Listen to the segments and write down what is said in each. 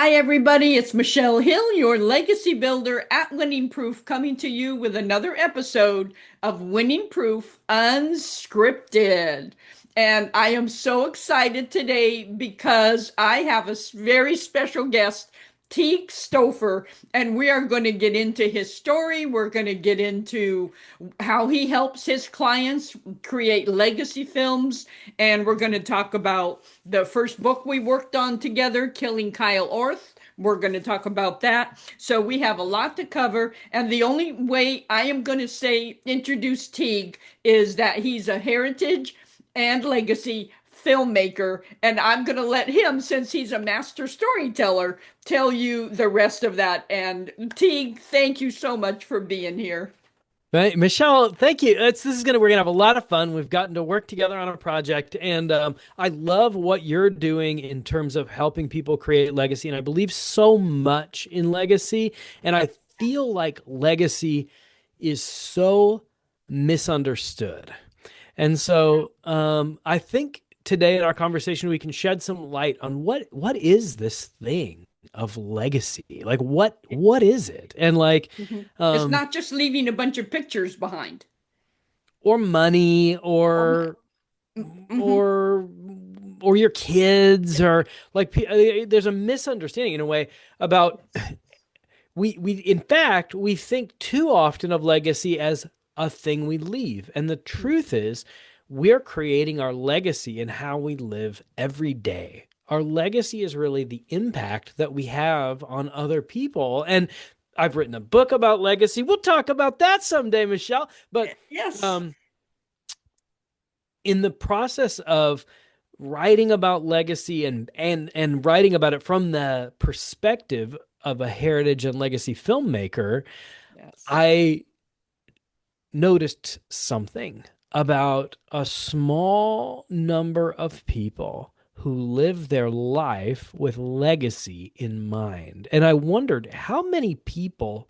Hi, everybody. It's Michelle Hill, your legacy builder at Winning Proof, coming to you with another episode of Winning Proof Unscripted. And I am so excited today because I have a very special guest, Teeg Stouffer, and we are going to get into his story. We're going to get into how he helps his clients create legacy films, and we're going to talk about the first book we worked on together, Killing Kyle Orth. We're going to talk about that. So we have a lot to cover. And the only way I am going to introduce Teeg is that he's a heritage and legacy filmmaker. And I'm going to let him, since he's a master storyteller, tell you the rest of that. And Teeg, thank you so much for being here. Michelle, thank you. We're gonna have a lot of fun. We've gotten to work together on a project, and I love what you're doing in terms of helping people create legacy. And I believe so much in legacy, and I feel like legacy is so misunderstood. And so, I think today in our conversation we can shed some light on what is this thing of legacy? Like what is it? And like. Mhm. It's Um, not just leaving a bunch of pictures behind. or money Or, mhm. or or your kids or like there's a misunderstanding in a way about we in fact we think too often of legacy as a thing we leave, and the truth is we're creating our legacy in how we live every day. Our legacy is really the impact that we have on other people. And I've written a book about legacy. We'll talk about that someday, Michelle. But Yes. um in the process of writing about legacy and writing about it from the perspective of a heritage and legacy filmmaker, Yes. I noticed something about a small number of people who live their life with legacy in mind. And I wondered how many people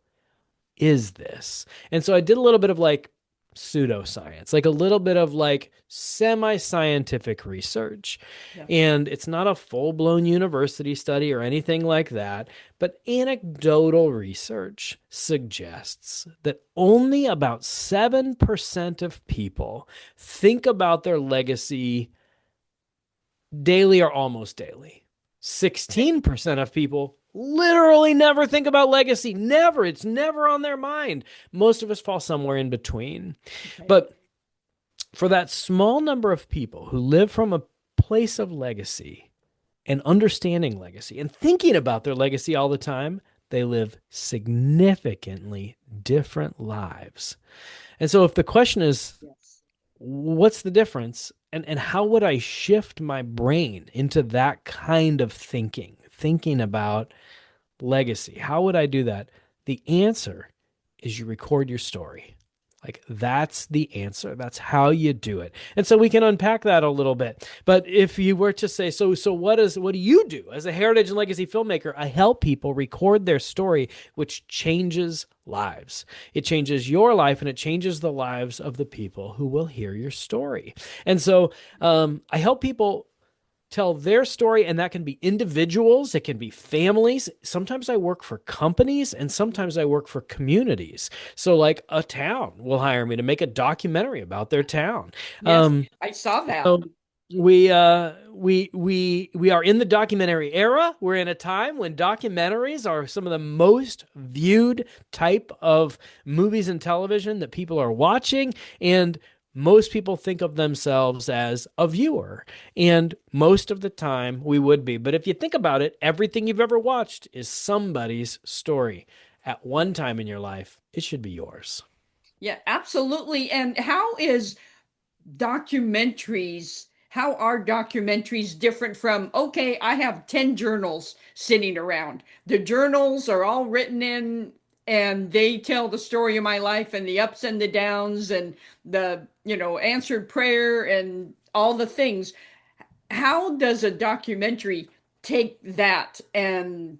is this? And so I did a little bit of like pseudoscience, like a little bit of like semi scientific research. Yes. And it's not a full blown university study or anything like that, but anecdotal research suggests that only about 7% of people think about their legacy daily or almost daily. Okay. 16% of people literally never think about legacy. Never. It's never on their mind. Most of us fall somewhere in between. Okay. But for that small number of people who live from a place of legacy and understanding legacy and thinking about their legacy all the time, they live significantly different lives. And so if the question is, Yes. what's the difference? And how would I shift my brain into that kind of thinking about legacy? How would I do that? The answer is you record your story. Like that's the answer. That's how you do it. And so we can unpack that a little bit. But if you were to say, so what do you do as a heritage and legacy filmmaker? I help people record their story, which changes lives. It changes your life and it changes the lives of the people who will hear your story. And so I help people tell their story, and that can be individuals, it can be families. Sometimes I work for companies, and sometimes I work for communities. So, like a town will hire me to make a documentary about their town. Yes. Um, I saw that. so we are in the documentary era. We're in a time when documentaries are some of the most viewed type of movies and television that people are watching, and most people think of themselves as a viewer, and most of the time we would be. But if you think about it, everything you've ever watched is somebody's story. At one time in your life, it should be yours. Yeah, absolutely. And how are documentaries different from, okay, I have 10 journals sitting around. The journals are all written in and they tell the story of my life and the ups and the downs and answered prayer and all the things. How does a documentary take that and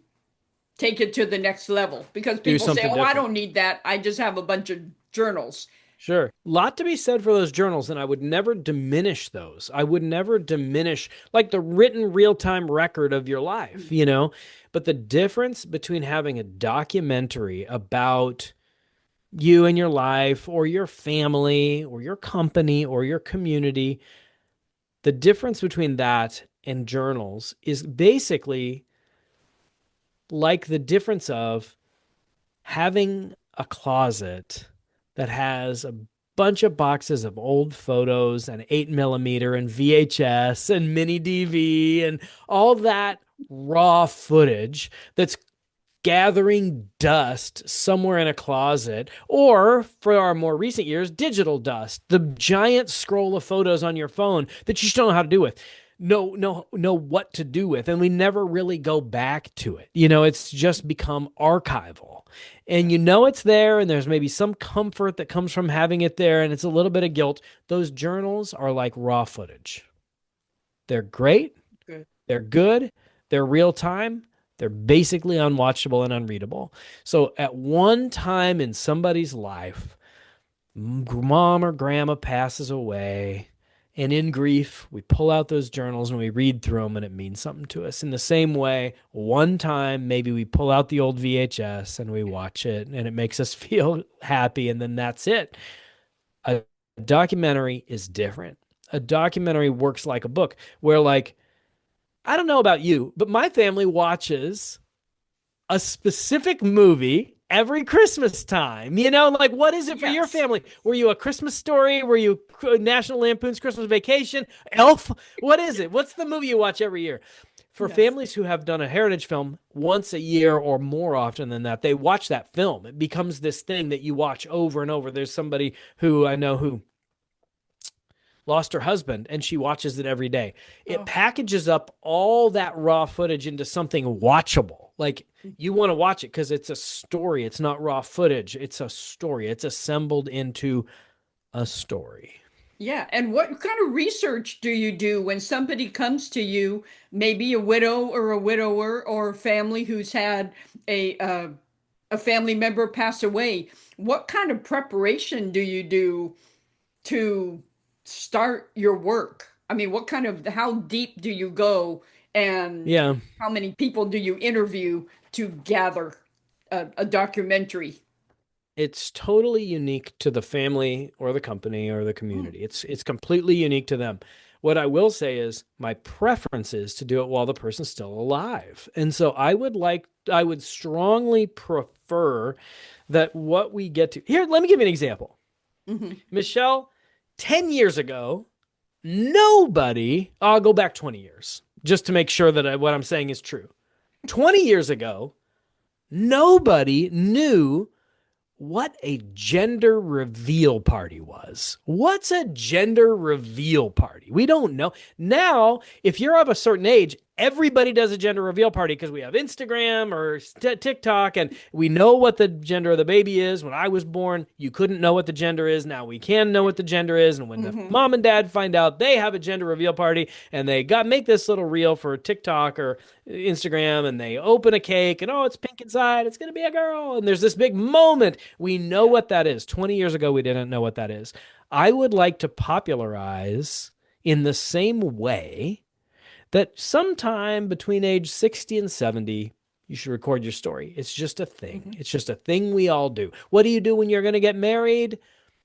take it to the next level? Because Do people say, something oh, I different. don't need that. I just have a bunch of journals. Sure. Lot to be said for those journals, and I would never diminish those. I would never diminish like the written real-time record of your life, Mm. you know? But the difference between having a documentary about you and your life or your family or your company or your community, the difference between that and journals is basically like the difference of having a closet that has a bunch of boxes of old photos and 8 millimeter and VHS and mini DV and all that raw footage that's gathering dust somewhere in a closet, or for our more recent years, digital dust, the giant scroll of photos on your phone that you just don't know how to do with. Know what to do with, and we never really go back to it. It's just become archival, and Yeah. it's there, and there's maybe some comfort that comes from having it there, and it's a little bit of guilt. Those journals are like raw footage. They're great, Good. they're good. They're real time. They're basically unwatchable and unreadable. So at one time in somebody's life, mom or grandma passes away. And in grief, we pull out those journals and we read through them, and it means something to us. In the same way, one time, maybe we pull out the old VHS and we watch it, and it makes us feel happy, and then that's it. A documentary is different. A documentary works like a book, where, like, I don't know about you, but my family watches a specific movie every Christmas time. Like, what is it for your Yes. family? Were you A Christmas Story? Were you National Lampoon's Christmas Vacation? Elf? What is it? What's the movie you watch every year? For Yes. families who have done a heritage film once a year or more often than that, they watch that film. It becomes this thing that you watch over and over. There's somebody who I know who lost her husband and she watches it every day. It Oh. packages up all that raw footage into something watchable. Like, you want to watch it because it's a story. It's not raw footage. It's a story. It's assembled into a story. Yeah, and what kind of research do you do when somebody comes to you, maybe a widow or a widower or a family who's had a family member pass away? What kind of preparation do you do to start your work? I mean, how deep do you go, and Yeah. how many people do you interview to gather a documentary? It's totally unique to the family or the company or the Mm, community. It's completely unique to them. What I will say is my preference is to do it while the person's still alive. And so I would strongly prefer that what we get to here, let me give you an example. mhm. Michelle, 10 years ago, nobody, I'll go back 20 years just to make sure that what I'm saying is true. 20 years ago, nobody knew what a gender reveal party was. What's a gender reveal party? We don't know. Now, if you're of a certain age, everybody does a gender reveal party because we have Instagram or TikTok, and we know what the gender of the baby is. When I was born, you couldn't know what the gender is. Now we can know what the gender is. And when the Mhm. mom and dad find out they have a gender reveal party and they got make this little reel for TikTok or Instagram, and they open a cake and, oh, it's pink inside, it's going to be a girl, and there's this big moment. We know Yeah. what that is. 20 years ago we didn't know what that is. I would like to popularize in the same way that sometime between age 60 and 70 you should record your story. It's just a thing. Mhm. It's just a thing we all do. What do you do when you're going to get married?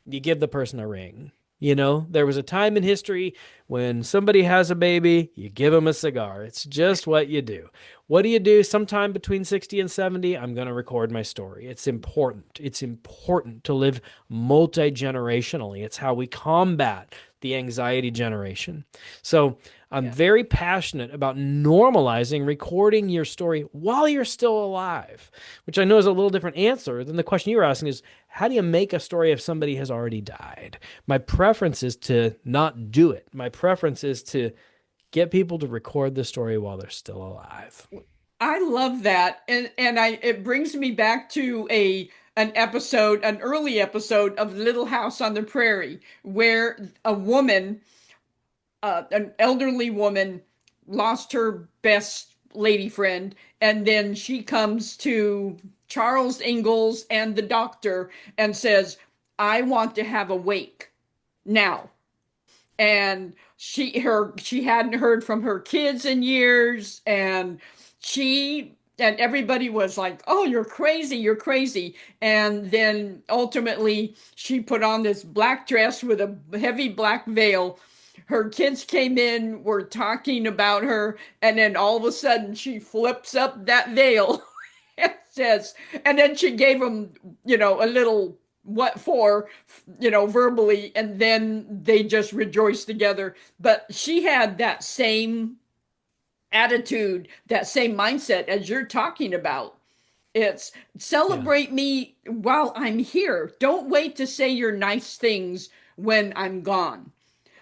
You give the person a ring. There was a time in history when somebody has a baby, you give them a cigar. It's just what you do. What do you do sometime between 60 and 70? I'm going to record my story. It's important. It's important to live multi generationally. It's how we combat the anxiety generation. So I'm Yeah. very passionate about normalizing recording your story while you're still alive, which I know is a little different answer than the question you were asking is, how do you make a story if somebody has already died? My preference is to not do it. My preference is to get people to record the story while they're still alive. I love that. And it brings me back to an early episode of Little House on the Prairie, where an elderly woman lost her best lady friend, and then she comes to Charles Ingalls and the doctor and says, I want to have a wake now. And she hadn't heard from her kids in years, and everybody was like, "Oh, you're crazy, you're crazy." And then ultimately she put on this black dress with a heavy black veil. Her kids came in, were talking about her, and then all of a sudden she flips up that veil and says, and then she gave them, a little what for, verbally, and then they just rejoiced together. But she had that same attitude, that same mindset as you're talking about. It's Yeah. celebrate me while I'm here. Don't wait to say your nice things when I'm gone.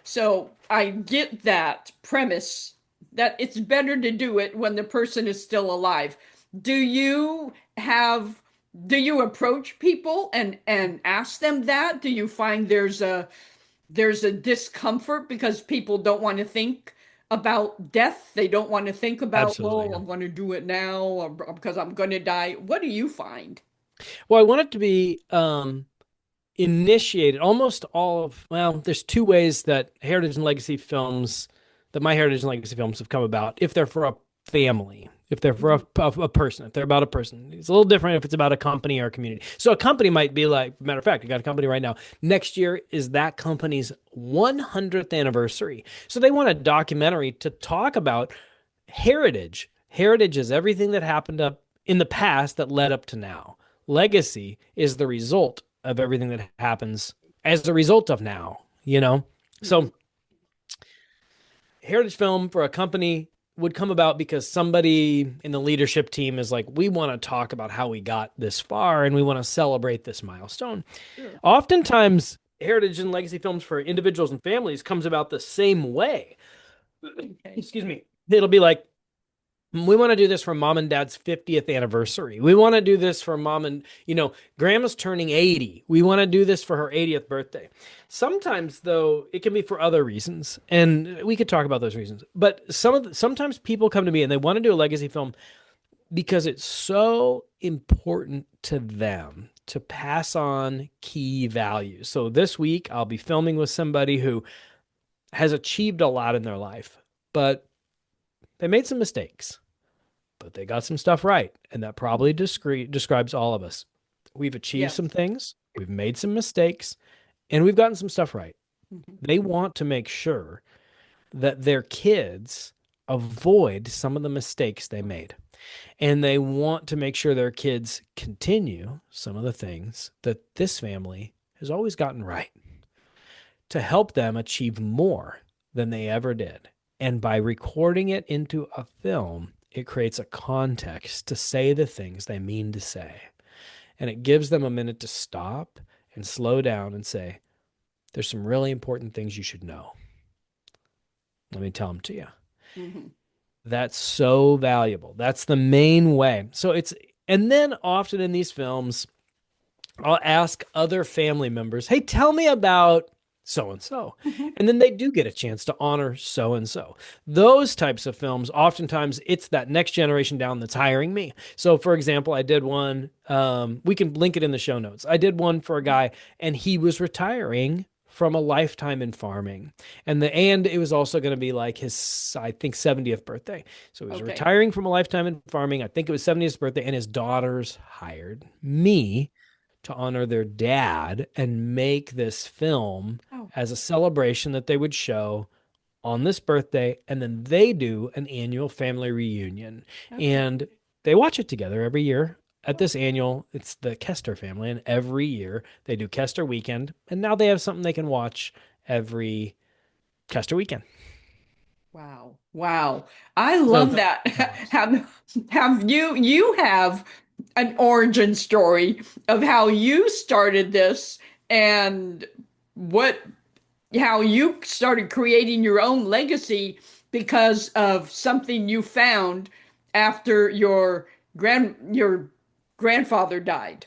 So I get that premise that it's better to do it when the person is still alive. Do you have do you approach people and ask them that? Do you find there's a discomfort because people don't want to think about death? They don't want to think about, Absolutely. well, Yeah. I'm going to do it now or because I'm going to die. What do you find? Well, I want it to be initiated almost all of, well, there's two ways that heritage and legacy films, that my heritage and legacy films have come about. If they're for a family, if they're for Mhm. a person, if they're about a person, it's a little different if it's about a company or a community. So a company might be like, matter of fact, I got a company right now. Next year is that company's 100th anniversary. So they want a documentary to talk about heritage. Heritage is everything that happened up in the past that led up to now. Legacy is the result of everything that happens as a result of now, you know? Mhm. So, heritage film for a company would come about because somebody in the leadership team is like, we want to talk about how we got this far and we want to celebrate this milestone. Sure. Oftentimes, heritage and legacy films for individuals and families comes about the same way. Okay. Excuse me. It'll be like, we want to do this for mom and dad's 50th anniversary. We want to do this for mom and, grandma's turning 80. We want to do this for her 80th birthday. Sometimes though, it can be for other reasons, and we could talk about those reasons. But sometimes people come to me and they want to do a legacy film because it's so important to them to pass on key values. So this week I'll be filming with somebody who has achieved a lot in their life, but they made some mistakes, but they got some stuff right. And that probably describes all of us. We've achieved some Yes. things, we've made some mistakes, and we've gotten some stuff right. Mhm. They want to make sure that their kids avoid some of the mistakes they made. And they want to make sure their kids continue some of the things that this family has always gotten right to help them achieve more than they ever did. And by recording it into a film, it creates a context to say the things they mean to say. And it gives them a minute to stop and slow down and say, there's some really important things you should know. Let me tell them to you. Mhm. That's so valuable. That's the main way. And then often in these films, I'll ask other family members, hey, tell me about so and so. Mhm. And then they do get a chance to honor so and so. Those types of films, oftentimes it's that next generation down that's hiring me. So, for example, I did one, we can link it in the show notes. I did one for a guy, and he was retiring from a lifetime in farming. And it was also going to be like his, I think, 70th birthday. So he was Okay. retiring from a lifetime in farming. I think it was 70th birthday, and his daughters hired me to honor their dad and make this film Oh, as a celebration that they would show on this birthday. And then they do an annual family reunion. okay. And they watch it together every year. At Oh, this annual, it's the Kester family, and every year they do Kester weekend. And now they have something they can watch every Kester weekend. wow. Wow. I So love that that. helps. Have you have an origin story of how you started this and what how you started creating your own legacy because of something you found after your grandfather died.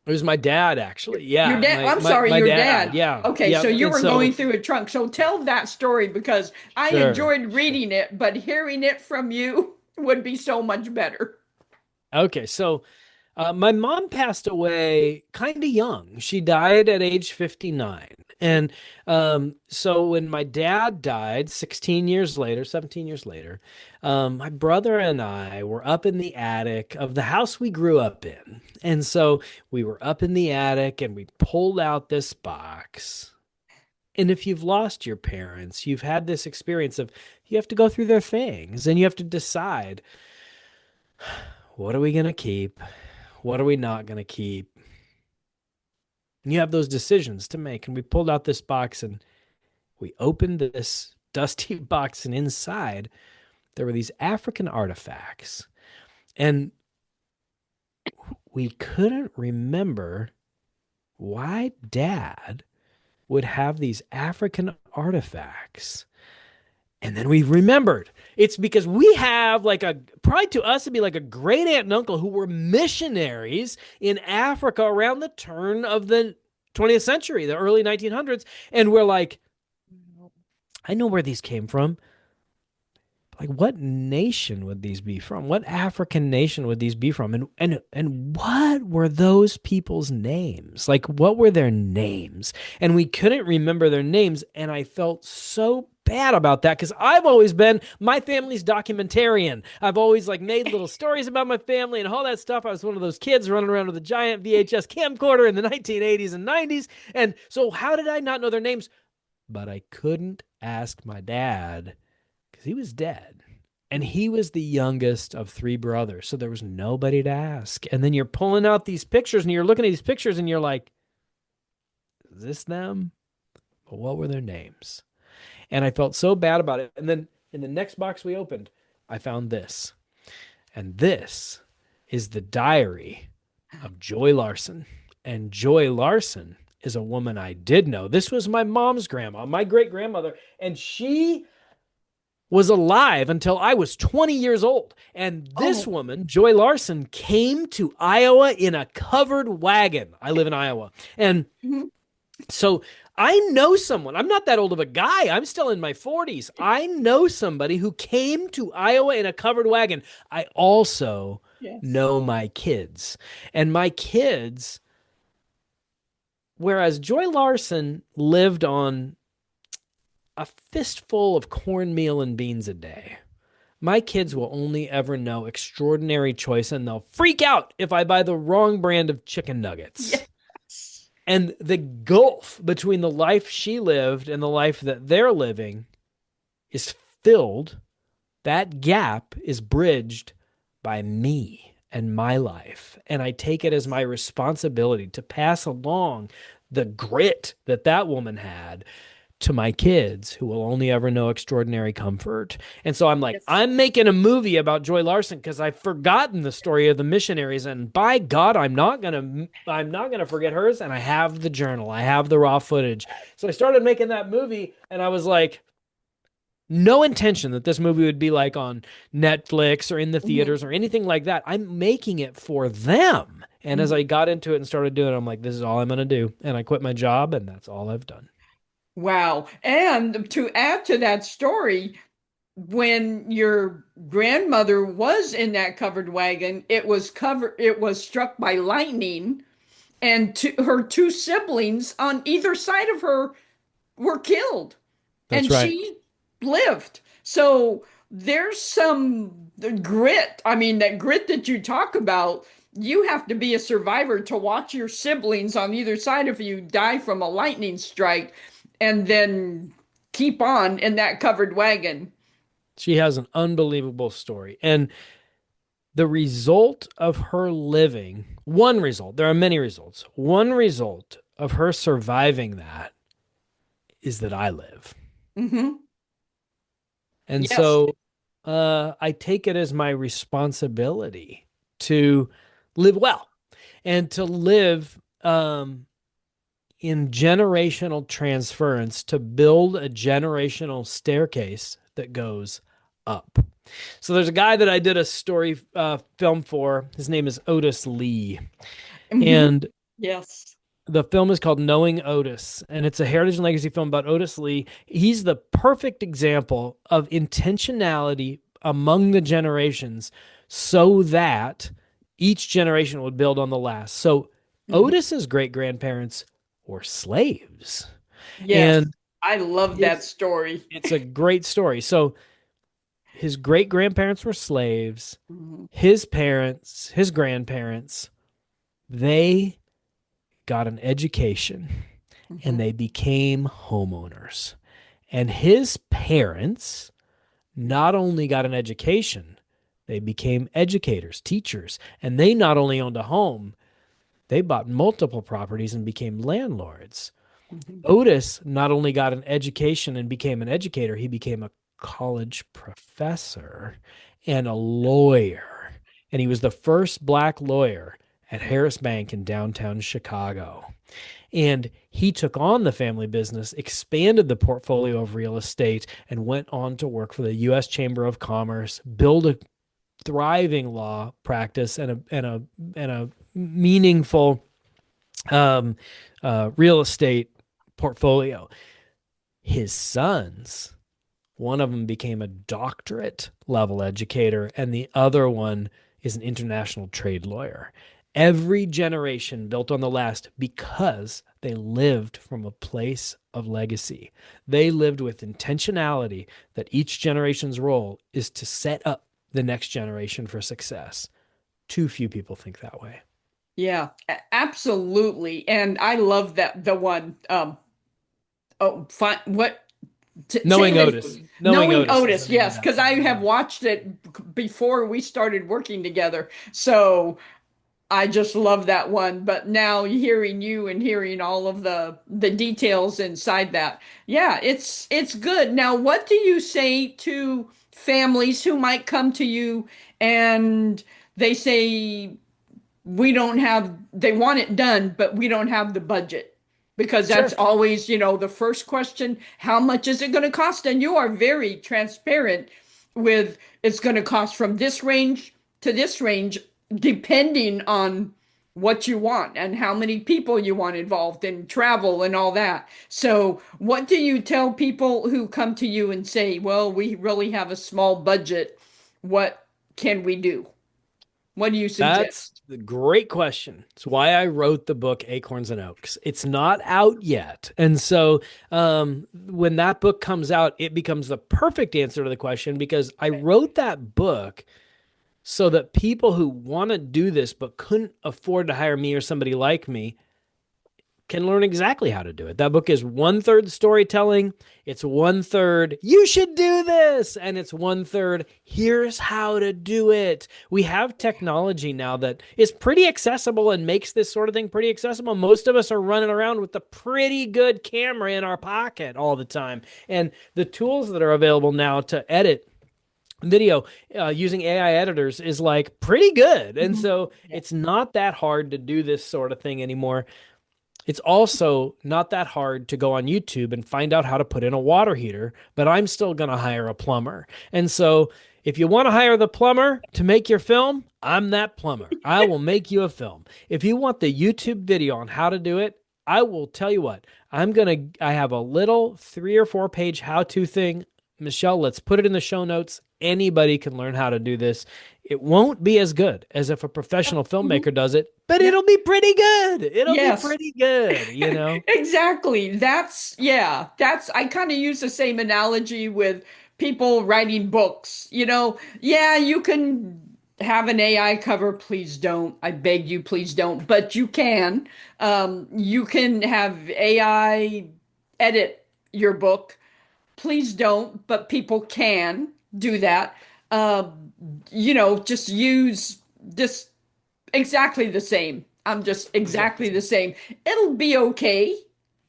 It was my dad, actually. Your Yeah, dad, I'm sorry, my your dad. dad. Yeah, Okay, yeah. so you And were going so, through a trunk. So tell that story because I sure, enjoyed sure. reading it, but hearing it from you would be so much better. Okay, so My mom passed away kind of young. She died at age 59. And so when my dad died 16 years later, 17 years later, my brother and I were up in the attic of the house we grew up in. And so we were up in the attic and we pulled out this box. And if you've lost your parents, you've had this experience of you have to go through their things and you have to decide, what are we going to keep? What are we not going to keep? And you have those decisions to make. And we pulled out this box and we opened this dusty box, and inside there were these African artifacts. And we couldn't remember why dad would have these African artifacts. And then we remembered it's because we have like a, probably to us, it'd be like a great aunt and uncle who were missionaries in Africa around the turn of the 20th century, the early 1900s. And we're like, I know where these came from. Like, what nation would these be from? What African nation would these be from? And what were those people's names? Like, what were their names? And we couldn't remember their names, and I felt so bad about that because I've always been my family's documentarian. I've always like made little stories about my family and all that stuff. I was one of those kids running around with a giant VHS camcorder in the 1980s and 90s. And so how did I not know their names? But I couldn't ask my dad because he was dead. And he was the youngest of three brothers. So there was nobody to ask. And then you're pulling out these pictures and you're looking at these pictures and you're like, is this them? But what were their names? And I felt so bad about it. And then in the next box we opened, I found this. And this is the diary of Joy Larson. And Joy Larson is a woman I did know. This was my mom's grandma, my great grandmother. And she was alive until I was 20 years old. And this Oh, woman, Joy Larson, came to Iowa in a covered wagon. I live in Iowa. And mhm. so I know someone. I'm not that old of a guy. I'm still in my 40s. I know somebody who came to Iowa in a covered wagon. I also Yes. know my kids. And my kids, whereas Joy Larson lived on a fistful of cornmeal and beans a day, my kids will only ever know extraordinary choice, and they'll freak out if I buy the wrong brand of chicken nuggets. Yes. And the gulf between the life she lived and the life that they're living is filled. That gap is bridged by me and my life. And I take it as my responsibility to pass along the grit that that woman had to my kids who will only ever know extraordinary comfort. And so I'm like, Yes. I'm making a movie about Joy Larson because I've forgotten the story of the missionaries, and by God, I'm not gonna forget hers. And I have the journal, I have the raw footage. So I started making that movie, and I was like, no intention that this movie would be like on Netflix or in the Mhm. theaters or anything like that. I'm making it for them. And as Mhm. I got into it and started doing it, I'm like, this is all I'm going to do. And I quit my job, and that's all I've done. Wow. And to add to that story, when your grandmother was in that covered wagon, it was struck by lightning, and her two siblings on either side of her were killed, That's and right. she lived. So there's some grit. I mean, that grit that you talk about, you have to be a survivor to watch your siblings on either side of you die from a lightning strike and then keep on in that covered wagon. She has an unbelievable story. And the result of her living, one result, there are many results. One result of her surviving that is that I live. Hmm. And Yes. so I take it as my responsibility to live well and to live in generational transference, to build a generational staircase that goes up. So there's a guy that I did a story film for. His name is Otis Lee. Hmm. And Yes. the film is called Knowing Otis, and it's a heritage and legacy film about Otis Lee. He's the perfect example of intentionality among the generations so that Each generation would build on the last. So Mhm. Otis's great grandparents were slaves. Yes, And I love that it's story. it's a great story. So his great grandparents were slaves. Mhm. His parents, his grandparents, they got an education and Mhm. they became homeowners. And his parents not only got an education, they became educators, teachers, and they not only owned a home, they bought multiple properties and became landlords. Mhm. Otis not only got an education and became an educator, he became a college professor and a lawyer. And he was the first black lawyer at Harris Bank in downtown Chicago. And he took on the family business, expanded the portfolio of real estate, and went on to work for the U.S. Chamber of Commerce, build a thriving law practice and a meaningful um, real estate portfolio. His sons, one of them became a doctorate level educator, and the other one is an international trade lawyer. Every generation built on the last because they lived from a place of legacy. They lived with intentionality that each generation's role is to set up the next generation for success. Too few people think that way. Yeah, absolutely. And I love that the one oh fine what say Knowing this Otis, knowing knowing Otis is the Otis, name of yes, that because I film. have Yeah. watched it before we started working together. So I just love that one. But now hearing you and hearing all of the details inside that, yeah, it's good. Now, what do you say to families who might come to you and they say we don't have, they want it done, but we don't have the budget? Because that's Sure. always, the first question, how much is it going to cost? And you are very transparent with it's going to cost from this range to this range, depending on what you want and how many people you want involved in travel and all that. So, what do you tell people who come to you and say, well, we really have a small budget? What can we do? What do you That's suggest? the great question. It's why I wrote the book Acorns and Oaks. It's not out yet. And so when that book comes out, it becomes the perfect answer to the question because I wrote that book so that people who want to do this but couldn't afford to hire me or somebody like me can learn exactly how to do it. That book is one third storytelling. It's one third, you should do this. And it's one third, here's how to do it. We have technology now that is pretty accessible and makes this sort of thing pretty accessible. Most of us are running around with a pretty good camera in our pocket all the time. And the tools that are available now to edit video using AI editors is like pretty good. And Mhm. so it's not that hard to do this sort of thing anymore. It's also not that hard to go on YouTube and find out how to put in a water heater, but I'm still going to hire a plumber. And so, if you want to hire the plumber to make your film, I'm that plumber. I will make you a film. If you want the YouTube video on how to do it, I will tell you what. I have a little 3 or 4 page how to thing. Michelle, let's put it in the show notes. Anybody can learn how to do this. It won't be as good as if a professional Mhm. filmmaker does it, but Yep. it'll be pretty good. It'll be Yes. pretty good. Exactly. Yeah, I kind of use the same analogy with people writing books. Yeah, you can have an AI cover. Please don't. I beg you, please don't. But you can. You can have AI edit your book. Please don't, but people can do that. Just use this exactly the same. I'm just Exactly. exactly the same. It'll be okay,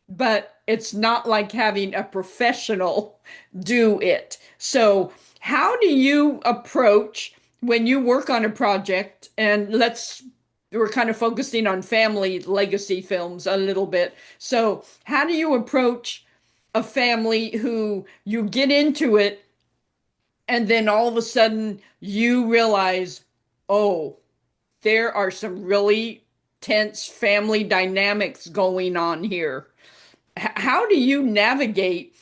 but it's not like having a professional do it. So, how do you approach when you work on a project? And we're kind of focusing on family legacy films a little bit. So, how do you approach a family who you get into it and then all of a sudden you realize, oh, there are some really tense family dynamics going on here. How do you navigate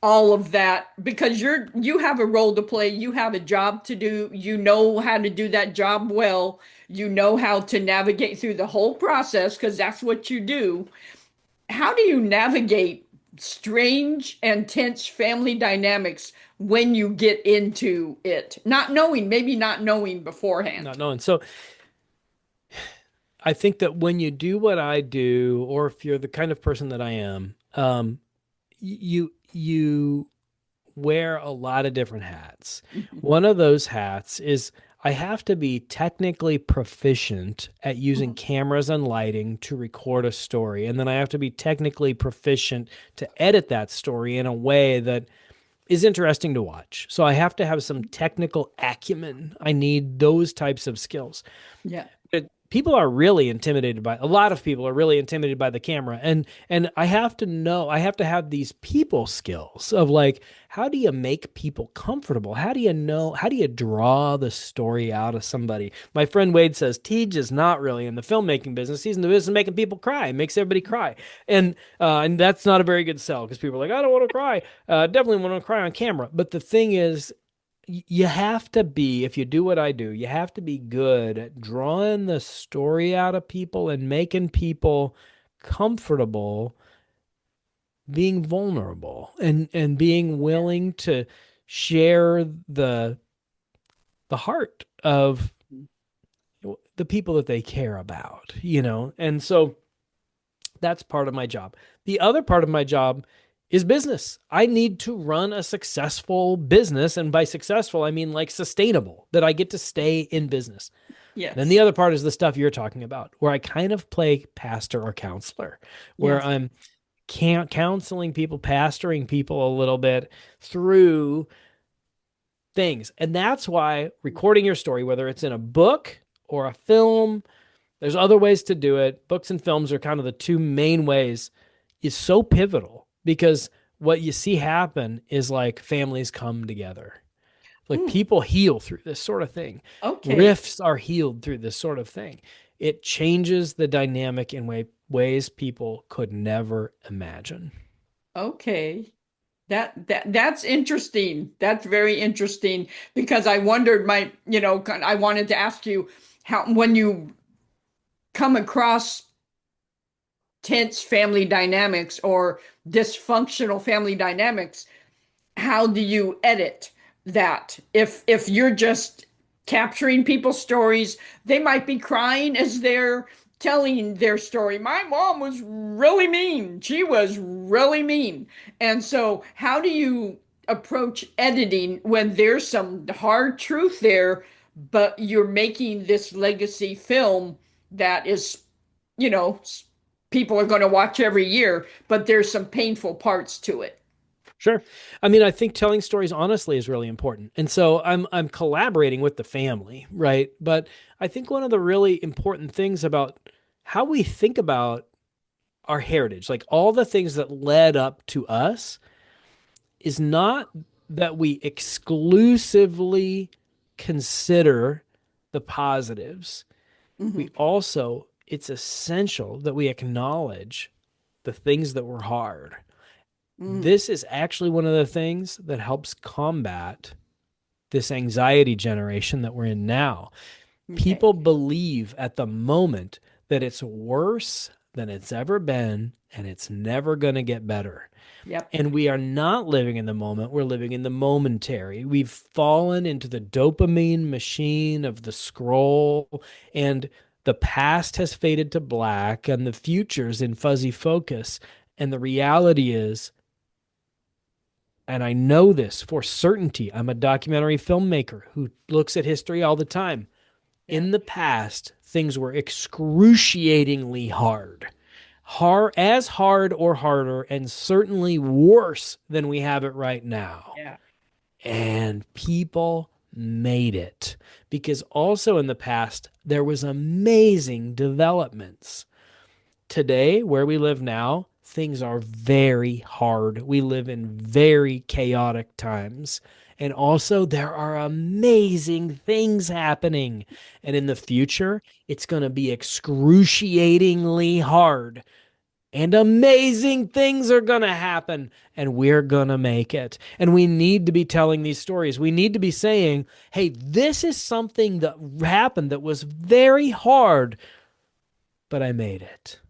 all of that? Because you have a role to play, you have a job to do, you know how to do that job well. You know how to navigate through the whole process because that's what you do. How do you navigate strange and tense family dynamics when you get into it? Not knowing, maybe not knowing Not beforehand. knowing. So I think that when you do what I do, or if you're the kind of person that I am, you wear a lot of different hats. Mhm. One of those hats is I have to be technically proficient at using Mhm. cameras and lighting to record a story. And then I have to be technically proficient to edit that story in a way that is interesting to watch. So I have to have some technical acumen. I need those types of skills. Yeah. People are really intimidated by, a lot of people are really intimidated by the camera, and I have to know, I have to have these people skills of like, how do you make people comfortable? How do you know, how do you draw the story out of somebody? My friend Wade says Teej is not really in the filmmaking business, he's in the business of making people cry, makes everybody cry. And that's not a very good sell because people are like, I don't want to cry. Definitely want to cry on camera. But the thing is, you have to be, if you do what I do, you have to be good at drawing the story out of people and making people comfortable being vulnerable and being willing to share the heart of the people that they care about, you know? And so that's part of my job. The other part of my job is business. I need to run a successful business. And by successful, I mean like sustainable, that I get to stay in business. Then the Yes. other part is the stuff you're talking about, where I kind of play pastor or counselor, where Yes. I'm counseling people, pastoring people a little bit through things. And that's why recording your story, whether it's in a book or a film, there's other ways to do it. Books and films are kind of the two main ways, is so pivotal because what you see happen is like families come together. Like Mm, people heal through this sort of thing. okay. Rifts are healed through this sort of thing. It changes the dynamic in ways people could never imagine. Okay. That's interesting. That's very interesting because I wondered I wanted to ask you how when you come across tense family dynamics or dysfunctional family dynamics, how do you edit that? If you're just capturing people's stories, they might be crying as they're telling their story. My mom was really mean. She was really mean. And so how do you approach editing when there's some hard truth there, but you're making this legacy film that is, you know, people are going to watch every year, but there's some painful parts to it. Sure. I mean, I think telling stories honestly is really important. And so I'm collaborating with the family, right? But I think one of the really important things about how we think about our heritage, like all the things that led up to us, is not that we exclusively consider the positives. We Mhm. also, it's essential that we acknowledge the things that were hard. Mm, This is actually one of the things that helps combat this anxiety generation that we're in now. okay. People believe at the moment that it's worse than it's ever been and it's never going to get better. Yep. And we are not living in the moment. We're living in the momentary. We've fallen into the dopamine machine of the scroll, and the past has faded to black, and the future's in fuzzy focus. And the reality is, and I know this for certainty, I'm a documentary filmmaker who looks at history all the time. Yeah. In the past, things were excruciatingly hard. As hard or harder, and certainly worse than we have it right now. Yeah. And people made it because also in the past, there was amazing developments. Today, where we live now, things are very hard. We live in very chaotic times. And also, there are amazing things happening. And in the future, it's going to be excruciatingly hard. and amazing things are going to happen, and we're going to make it. And we need to be telling these stories. We need to be saying, hey, this is something that happened that was very hard, but I made it.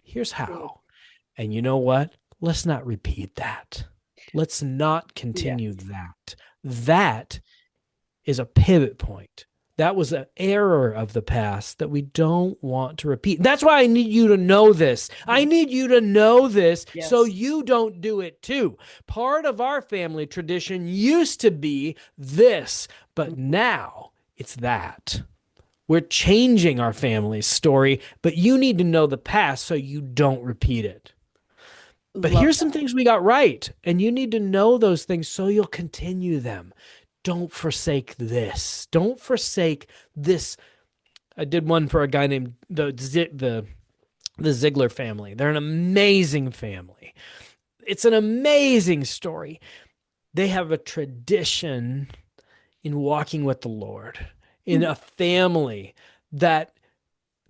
Here's Good. how. And you know what? Let's not repeat that. Let's not Yeah. continue that. That is a pivot point. That was an error of the past that we don't want to repeat. That's why I need you to know this. I Mhm. need you to know this so Yes. you don't do it too. Part of our family tradition used to be this, but Mhm. now it's that. We're changing our family's story, but you need to know the past so you don't repeat it. But Love here's some that. things we got right, and you need to know those things so you'll continue them. Don't forsake this. Don't forsake this. I did one for a guy named the Ziegler family. They're an amazing family. It's an amazing story. They have a tradition in walking with the Lord, in Mhm. a family that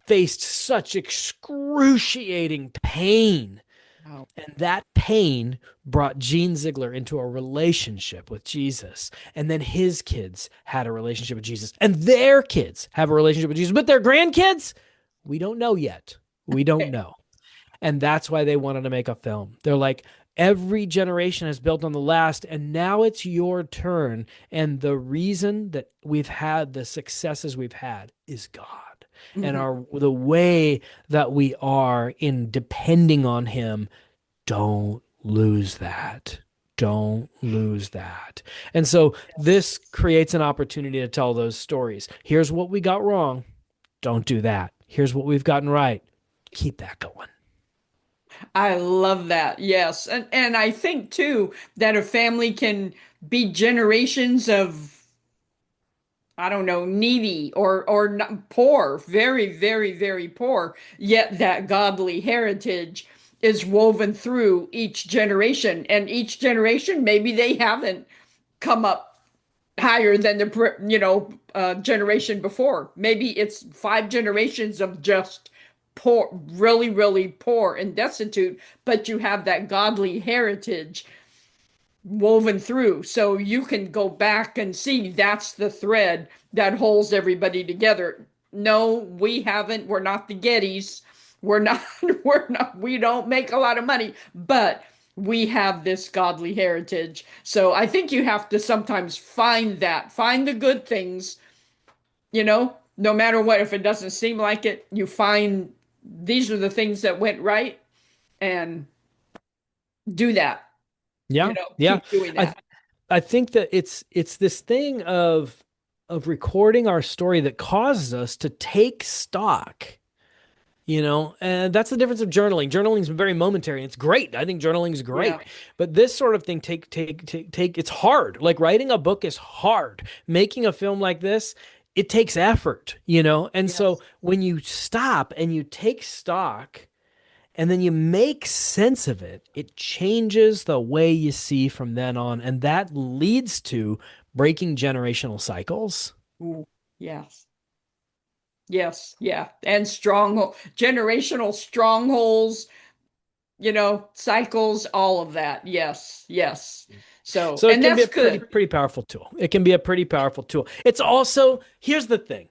faced such excruciating pain. Wow. And that pain brought Gene Ziegler into a relationship with Jesus. And then his kids had a relationship with Jesus. And their kids have a relationship with Jesus. But their grandkids, we don't know yet. We don't Okay. know. And that's why they wanted to make a film. They're like, every generation has built on the last, and now it's your turn. And the reason that we've had the successes we've had is God. And Mhm. our the way that we are in depending on him, don't lose that. Don't lose that. And so this Yes. creates an opportunity to tell those stories. Here's what we got wrong. Don't do that. Here's what we've gotten right. Keep that going. I love that. Yes. And I think too that a family can be generations of, I don't know, needy or not, poor, very, very, very poor, yet that godly heritage is woven through each generation. And each generation, maybe they haven't come up higher than the generation before. Maybe it's five generations of just poor, really, really poor and destitute, but you have that godly heritage woven through. So you can go back and see that's the thread that holds everybody together. No, we haven't. We're not the Gettys. We're not, we don't make a lot of money, but we have this godly heritage. So I think you have to sometimes find the good things, no matter what, if it doesn't seem like it, you find these are the things that went right and do that, Yeah. Yeah. keep doing I that. I think that it's this thing of recording our story that causes us to take stock. And that's the difference of journaling. Journaling is very momentary and it's great. I think journaling is Yeah. great. But this sort of thing take it's hard. Like writing a book is hard. Making a film like this, it takes effort. And so Yes. when you stop and you take stock and then you make sense of it, it changes the way you see from then on. And that leads to breaking generational cycles. Ooh, yes. Yes. Yeah. And generational strongholds, cycles, all of that. Yes. Yes. So, So it and can be that's a pretty, good. pretty powerful tool. It can be a pretty powerful tool. It's also, here's the thing.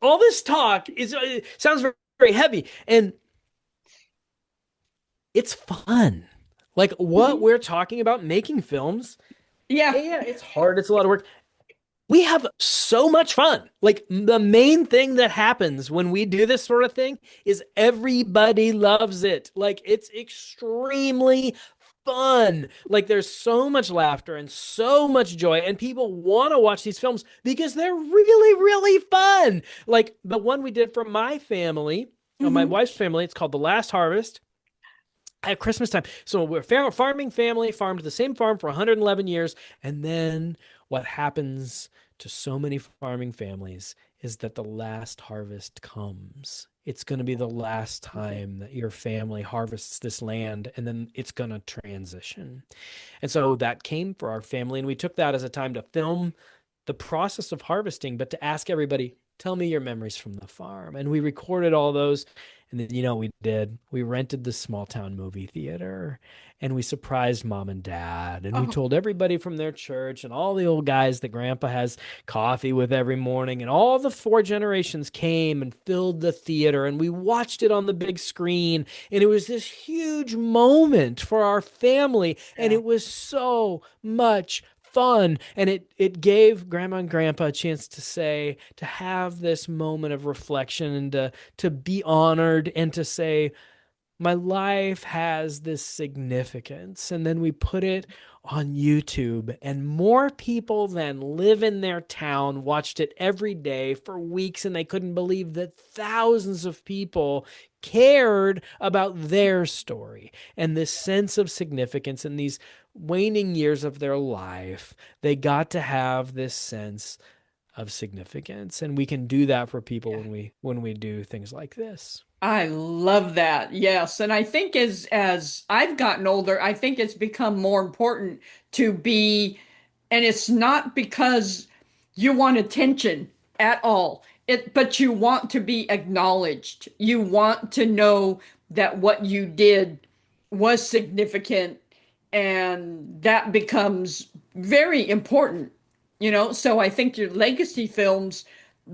All this talk sounds very, very heavy and it's fun. Like what Mhm. we're talking about, making films. Yeah. Yeah, it's hard. It's a lot of work. We have so much fun. Like the main thing that happens when we do this sort of thing is everybody loves it. Like it's extremely fun. Like there's so much laughter and so much joy, and people want to watch these films because they're really, really fun. Like the one we did for my family, my Hmm. wife's family, it's called The Last Harvest at Christmas time. So we're a farming family, farmed the same farm for 111 years. And then what happens to so many farming families is that the last harvest comes. It's going to be the last Okay. time that your family harvests this land, and then it's going to transition. And so that came for our family. And we took that as a time to film the process of harvesting, but to ask everybody, Tell me your memories from the farm. And we recorded all those. And then, you know, what we did, we rented the small town movie theater and we surprised mom and dad. And we Oh, told everybody from their church and all the old guys that grandpa has coffee with every morning. And all the four generations came and filled the theater. And we watched it on the big screen. And it was this huge moment for our family. And yeah. it was so much fun, and it gave grandma and grandpa a chance to say, to have this moment of reflection, and to be honored and to say, my life has this significance. And then we put it on YouTube, and more people than live in their town watched it every day for weeks, and they couldn't believe that thousands of people cared about their story and this sense of significance in these waning years of their life. They got to have this sense of significance, and we can do that for people Yeah. when we do things like this. I love that. Yes. And I think as I've gotten older, I think it's become more important to be, and it's not because you want attention at all. But you want to be acknowledged. You want to know that what you did was significant, and that becomes very important, you know? So I think your legacy films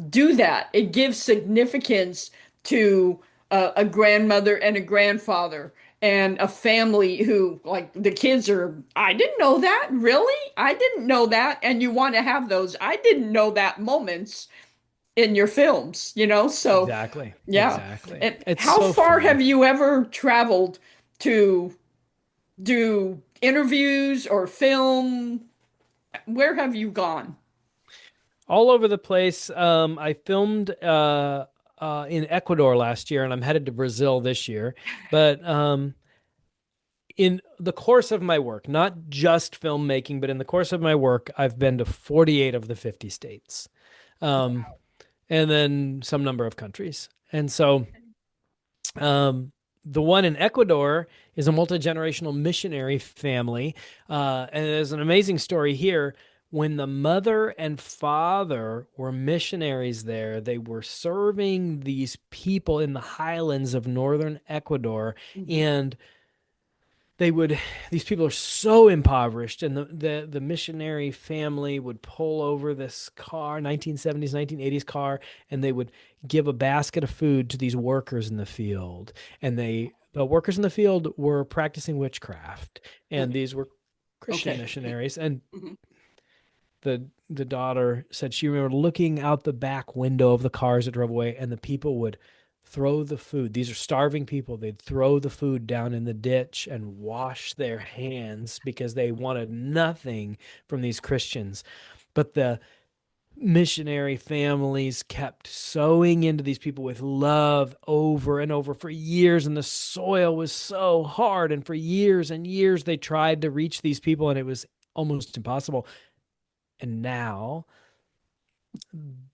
do that. It gives significance to a grandmother and a grandfather and a family who, like, the kids are, I didn't know that. Really? I didn't know that. And you want to have those, I didn't know that moments in your films, you know? So, Exactly. yeah. Exactly. And It's how so far fun. have you ever traveled to do interviews or film? Where have you gone? All over the place. I filmed in Ecuador last year, and I'm headed to Brazil this year. But in the course of my work, not just filmmaking, but in the course of my work, I've been to 48 of the 50 states, um, and then some number of countries. And so um, the one in Ecuador is a multi-generational missionary family. And there's an amazing story here. When the mother and father were missionaries there, they were serving these people in the highlands of northern Ecuador. Mhm. And they would, these people are so impoverished, and the missionary family would pull over this car, 1970s 1980s car, and they would give a basket of food to these workers in the field. And the workers in the field were practicing witchcraft, and these were Christian Okay. missionaries. And Mhm. the daughter said she remembered looking out the back window of the cars that drove away, and the people would throw the food. These are starving people. They'd throw the food down in the ditch and wash their hands because they wanted nothing from these Christians. But the missionary families kept sowing into these people with love over and over for years, and the soil was so hard, and for years and years they tried to reach these people, and it was almost impossible. And now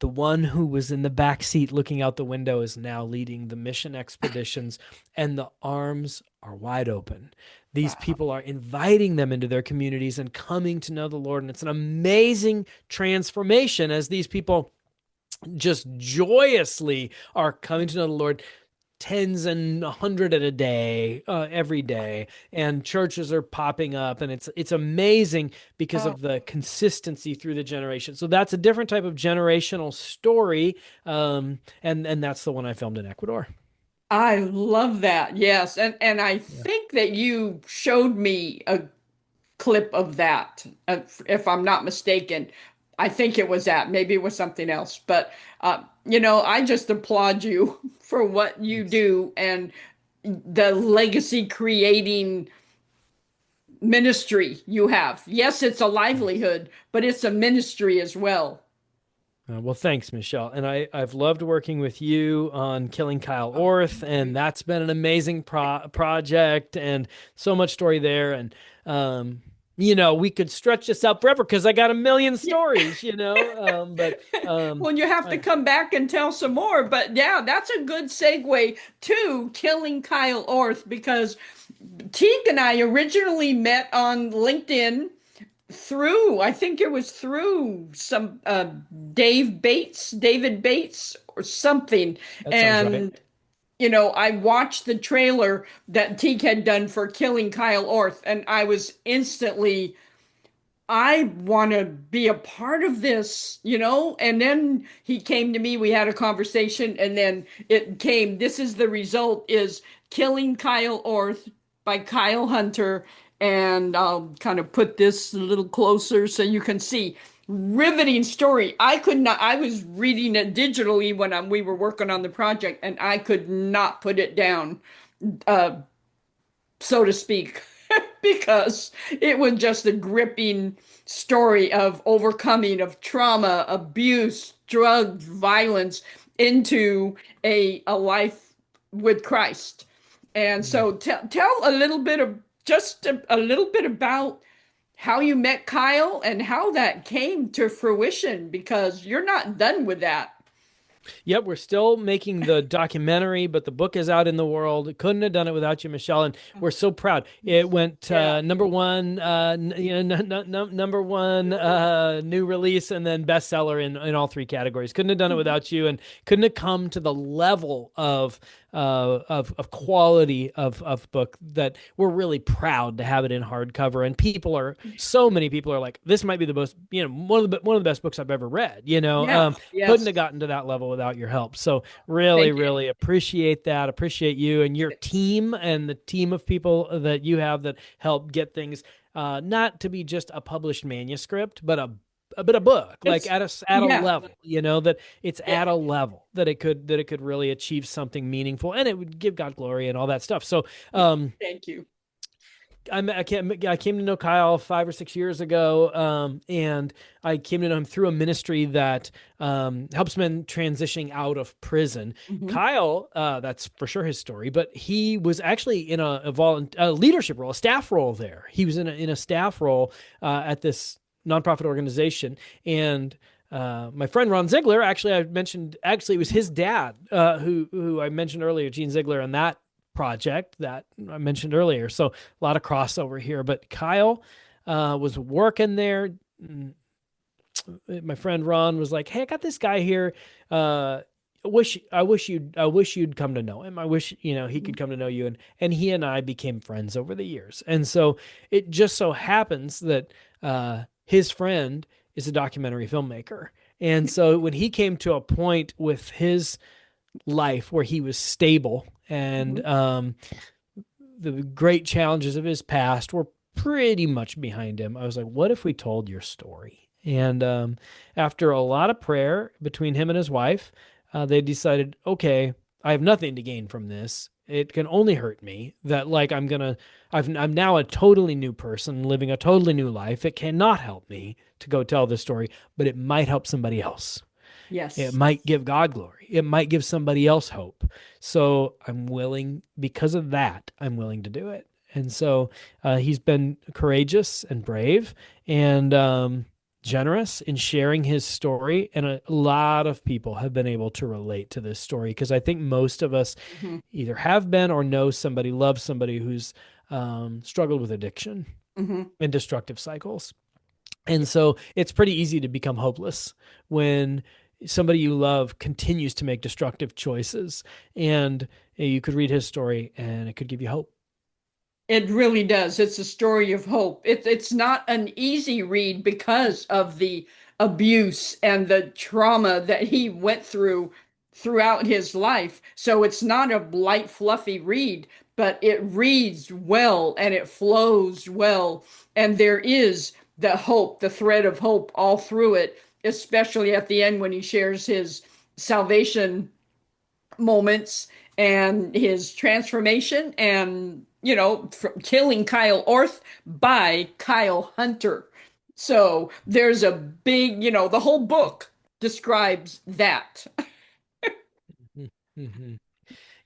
the one who was in the back seat looking out the window is now leading the mission expeditions, and the arms are wide open. These Wow. people are inviting them into their communities and coming to know the Lord. And it's an amazing transformation as these people just joyously are coming to know the Lord, tens and 100 at a day, every day, and churches are popping up, and it's amazing because Oh, of the consistency through the generation. So that's a different type of generational story, and that's the one I filmed in Ecuador. I love that. Yes. And I Yeah. think that you showed me a clip of that, if I'm not mistaken. I think it was that. Maybe it was something else. But you know, I just applaud you for what you Thanks. do and the legacy creating ministry you have. Yes, it's a Thanks. livelihood, but it's a ministry as well. Well, thanks, Michelle. And I've loved working with you on Killing Kyle Oh, Orth, thank and you. that's been an amazing project, and so much story there. And, we could stretch this out forever because I got a million Yeah. stories, but Well, you have to I, come back and tell some more. But yeah, that's a good segue to Killing Kyle Orth because Teague and I originally met on LinkedIn. through, I think it was through some David Bates or something. That sounds right. And I watched the trailer that Teek had done for Killing Kyle Orth, and I was instantly, I want to be a part of this. And then he came to me, we had a conversation, and then it came, this is the result, is Killing Kyle Orth by Kyle Hunter. And I'll kind of put this a little closer so you can see. Riveting story. I could not, I was reading it digitally when we were working on the project, and I could not put it down, uh, so to speak, because it was just a gripping story of overcoming of trauma, abuse, drugs, violence into a life with Christ. And Mm. so tell a little bit of just a little bit about how you met Kyle and how that came to fruition, because you're not done with that. Yep, we're still making the documentary, but the book is out in the world. Couldn't have done it without you, Michelle, and we're so proud. It went Yeah. number one, number one new release, and then bestseller in all three categories. Couldn't have done it without you, and couldn't have come to the level of quality of book that we're really proud to have it in hardcover. And so many people are like, this might be the most, one of the best books I've ever read. Yeah. Couldn't Yes. have gotten to that level without your help. So really, Thank you. really appreciate that. Appreciate you and your team and the team of people that you have that help get things not to be just a published manuscript, but a book, like It's at a yeah. level, that it's at a level that it could really achieve something meaningful, and it would give God glory and all that stuff. So Thank you. I came to know Kyle 5 or 6 years ago, and I came to know him through a ministry that helps men transitioning out of prison. Hmm. Kyle, that's for sure his story, but he was actually in a leadership role, a staff role there. He was in a staff role at this nonprofit organization, and my friend Ron Ziegler, actually it was his dad, who I mentioned earlier, Gene Ziegler, and that project that I mentioned earlier. So a lot of crossover here. But Kyle was working there. My friend Ron was like, "Hey, I got this guy here. I wish you'd come to know him. I wish he could come to know you." And he and I became friends over the years. And so it just so happens that his friend is a documentary filmmaker. And so when he came to a point with his life where he was stable and Hmm. the great challenges of his past were pretty much behind him, I was like, what if we told your story? And after a lot of prayer between him and his wife, they decided, okay, I have nothing to gain from this. It can only hurt me that like I'm now a totally new person living a totally new life. It cannot help me to go tell this story, but it might help somebody else. It Yes. might give God glory. It might give somebody else hope. So because of that, I'm willing to do it. And so he's been courageous and brave and generous in sharing his story. And a lot of people have been able to relate to this story because I think most of us Hmm. either have been or know somebody, love somebody who's struggled with addiction Hmm. and destructive cycles. And so it's pretty easy to become hopeless when somebody you love continues to make destructive choices. And you could read his story and it could give you hope. It really does. It's a story of hope. It's not an easy read because of the abuse and the trauma that he went through throughout his life. So it's not a light, fluffy read, but it reads well and it flows well. And there is the hope, the thread of hope all through it, especially at the end when he shares his salvation moments and his transformation and killing Kyle Orth by Kyle Hunter. So there's a big, the whole book describes that. Mm-hmm.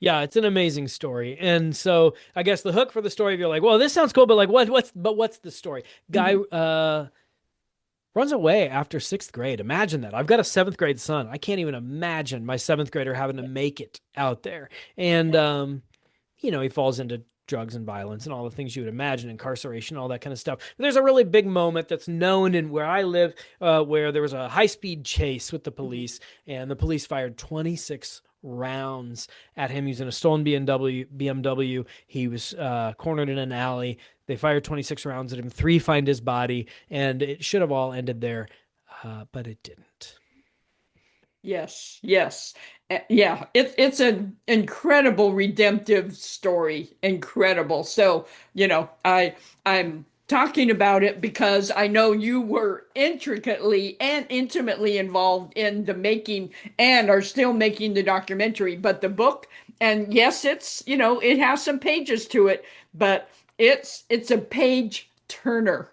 Yeah, it's an amazing story. And so I guess the hook for the story, if you're like, well, this sounds cool, but like what's the story? Guy Mhm. runs away after sixth grade. Imagine that. I've got a seventh grade son. I can't even imagine my seventh grader having to make it out there. And he falls into drugs and violence and all the things you would imagine, incarceration, all that kind of stuff. There's a really big moment that's known in where I live, where there was a high-speed chase with the Mhm. police, and the police fired 26 rounds at him using a stolen BMW. He was cornered in an alley. They fired 26 rounds at him. Three find his body, and it should have all ended there, but it didn't. Yes, yes. Yeah, it's an incredible redemptive story. Incredible. So, I'm talking about it because I know you were intricately and intimately involved in the making and are still making the documentary. But the book, and yes, it has some pages to it, but it's a page turner.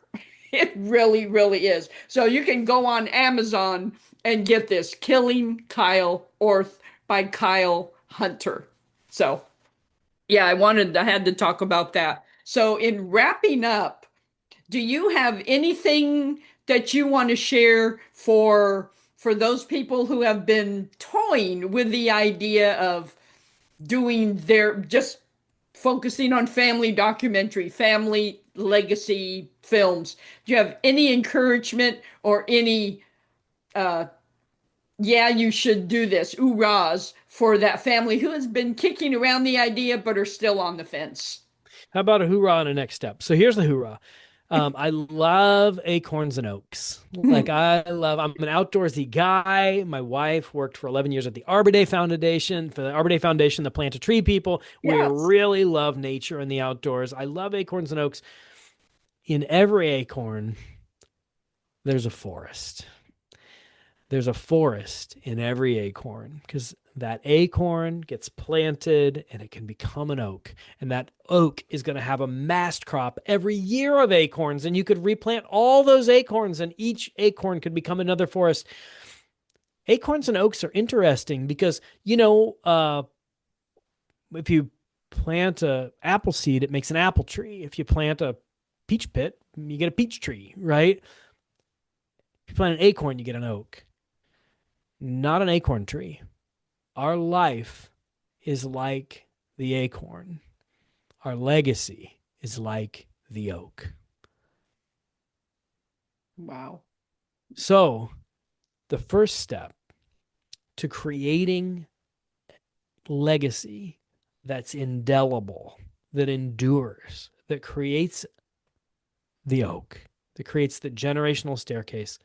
It really, really is. So you can go on Amazon and get this, Killing Kyle Orth by Kyle Hunter. So, yeah, I had to talk about that. So, in wrapping up, do you have anything that you want to share for those people who have been toying with the idea of doing their just focusing on family documentary, family legacy films? Do you have any encouragement or any uh yeah, you should do this, oorahs for that family who has been kicking around the idea but are still on the fence? How about a hoorah and a next step? So here's the hoorah. I love acorns and oaks. I'm an outdoorsy guy. My wife worked for 11 years at the Arbor Day Foundation, for the Arbor Day Foundation, the Plant a Tree people. We Yes. really love nature and the outdoors. I love acorns and oaks. In every acorn, there's a forest. There's a forest in every acorn because that acorn gets planted and it can become an oak. And that oak is going to have a mast crop every year of acorns. And you could replant all those acorns, and each acorn could become another forest. Acorns and oaks are interesting because, if you plant a apple seed, it makes an apple tree. If you plant a peach pit, you get a peach tree, right? If you plant an acorn, you get an oak, not an acorn tree. Our life is like the acorn. Our legacy is like the oak. Wow. So, the first step to creating legacy that's indelible, that endures, that creates the oak, that creates the generational staircase,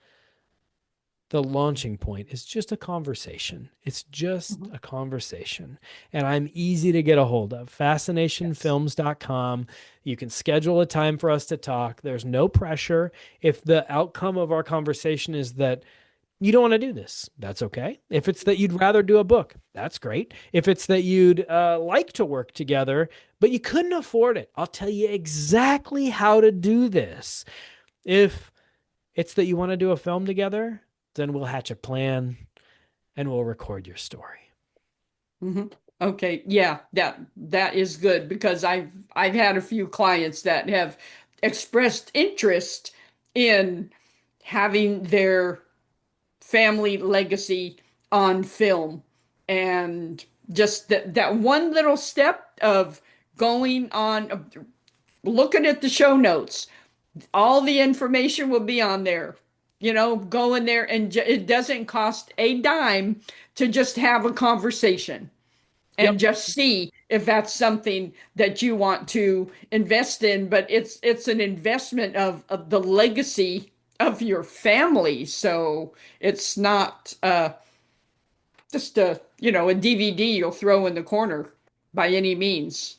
the launching point is just a conversation. It's just Mhm. a conversation. And I'm easy to get a hold of. Yes. Fascinationfilms.com. You can schedule a time for us to talk. There's no pressure. If the outcome of our conversation is that you don't want to do this, that's okay. If it's that you'd rather do a book, that's great. If it's that you'd like to work together, but you couldn't afford it, I'll tell you exactly how to do this. If it's that you want to do a film together, then we'll hatch a plan and we'll record your story. Hmm. Okay, yeah, that is good because I've had a few clients that have expressed interest in having their family legacy on film, and just that one little step of going on, looking at the show notes, all the information will be on there. Go in there and it doesn't cost a dime to just have a conversation and Yep. just see if that's something that you want to invest in. But it's an investment of the legacy of your family. So it's not just a DVD you'll throw in the corner by any means,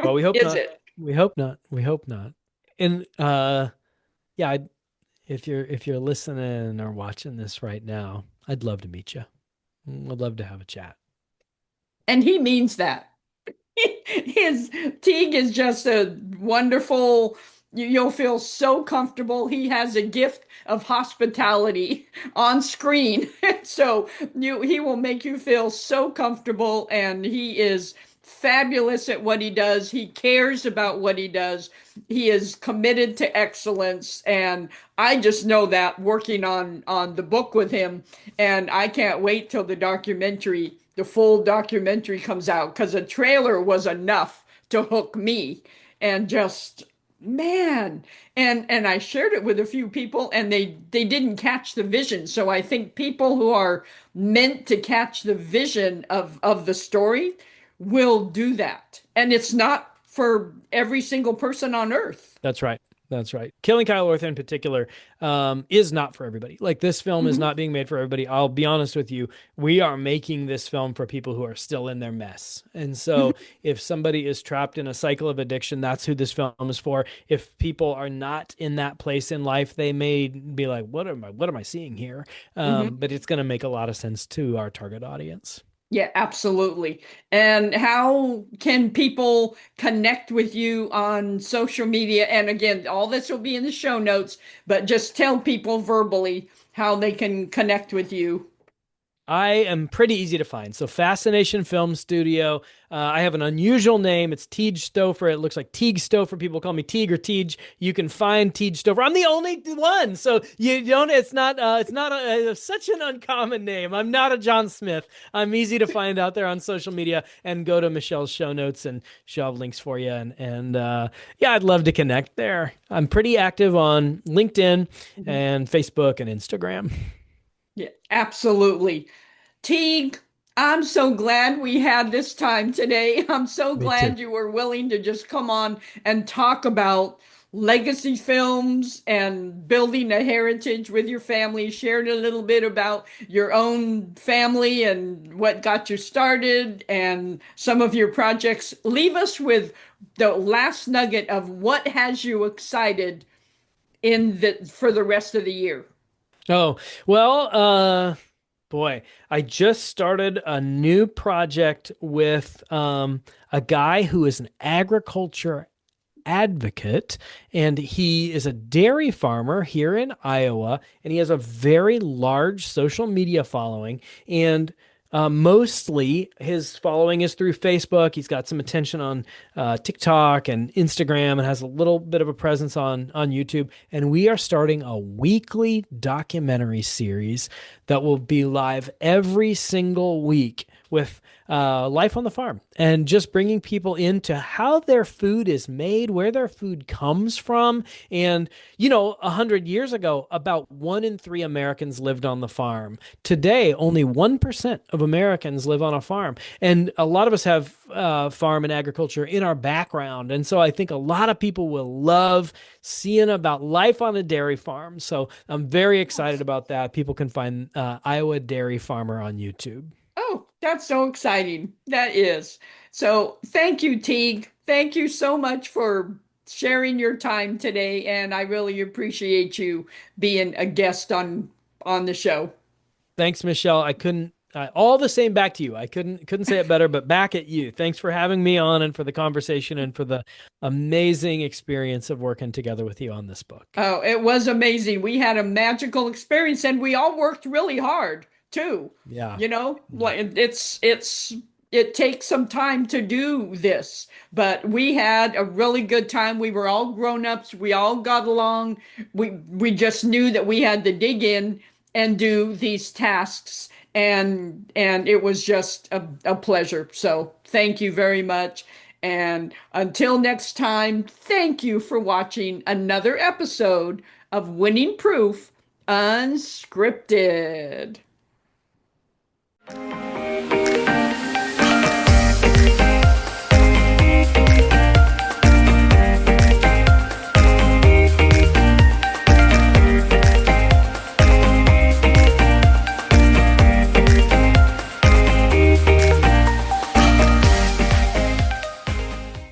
Well, we hope is not. it? We hope not. We hope not. And yeah, if you're listening or watching this right now, I'd love to meet you. I'd love to have a chat. And he means that. His Teague is just a wonderful, you'll feel so comfortable. He has a gift of hospitality on screen. So he will make you feel so comfortable, and he is fabulous at what he does. He cares about what he does. He is committed to excellence, and I just know that working on the book with him, and I can't wait till the full documentary comes out because a trailer was enough to hook me. And just, man. And I shared it with a few people and they didn't catch the vision. So I think people who are meant to catch the vision of the story will do that. And it's not for every single person on earth. That's right. That's right. Killing Kyle Orth in particular is not for everybody. Like this film is Mhm. not being made for everybody. I'll be honest with you. We are making this film for people who are still in their mess. And so if somebody is trapped in a cycle of addiction, that's who this film is for. If people are not in that place in life, they may be like, what am I seeing here? Mhm. But it's going to make a lot of sense to our target audience. Yeah, absolutely. And how can people connect with you on social media? And again, all this will be in the show notes, but just tell people verbally how they can connect with you. I am pretty easy to find. So, Fascination Film Studio. I have an unusual name. It's Teeg Stouffer. It looks like Teeg Stouffer. People call me Teeg or Teej. You can find Teeg Stouffer. I'm the only one, so you don't. It's not such an uncommon name. I'm not a John Smith. I'm easy to find out there on social media. And go to Michelle's show notes, and she'll have links for you. And yeah, I'd love to connect there. I'm pretty active on LinkedIn Mhm. and Facebook and Instagram. Yeah, absolutely. Teague, I'm so glad we had this time today. I'm so Me too. glad you were willing to just come on and talk about legacy films and building a heritage with your family. Shared a little bit about your own family and what got you started and some of your projects. Leave us with the last nugget of what has you excited in the for the rest of the year. Oh, well, boy, I just started a new project with a guy who is an agriculture advocate, and he is a dairy farmer here in Iowa, and he has a very large social media following. And mostly his following is through Facebook. He's got some attention on TikTok and Instagram, and has a little bit of a presence on YouTube. And we are starting a weekly documentary series that will be live every single week with life on the farm and just bringing people into how their food is made, where their food comes from. And, 100 years ago, about 1 in 3 Americans lived on the farm. Today, only 1% of Americans live on a farm. And a lot of us have farm and agriculture in our background. And so I think a lot of people will love seeing about life on a dairy farm. So I'm very excited about that. People can find Iowa Dairy Farmer on YouTube. Oh, that's so exciting. That is. So thank you, Teague. Thank you so much for sharing your time today, and I really appreciate you being a guest on the show. Thanks, Michelle. I couldn't all the same back to you. I couldn't say it better, but back at you. Thanks for having me on and for the conversation and for the amazing experience of working together with you on this book. Oh, it was amazing. We had a magical experience and we all worked really hard too. Yeah. You know, Yeah. like it takes some time to do this, but we had a really good time. We were all grown-ups. We all got along. We just knew that we had to dig in and do these tasks and it was just a pleasure. So, thank you very much. And until next time, thank you for watching another episode of Winning Proof Unscripted.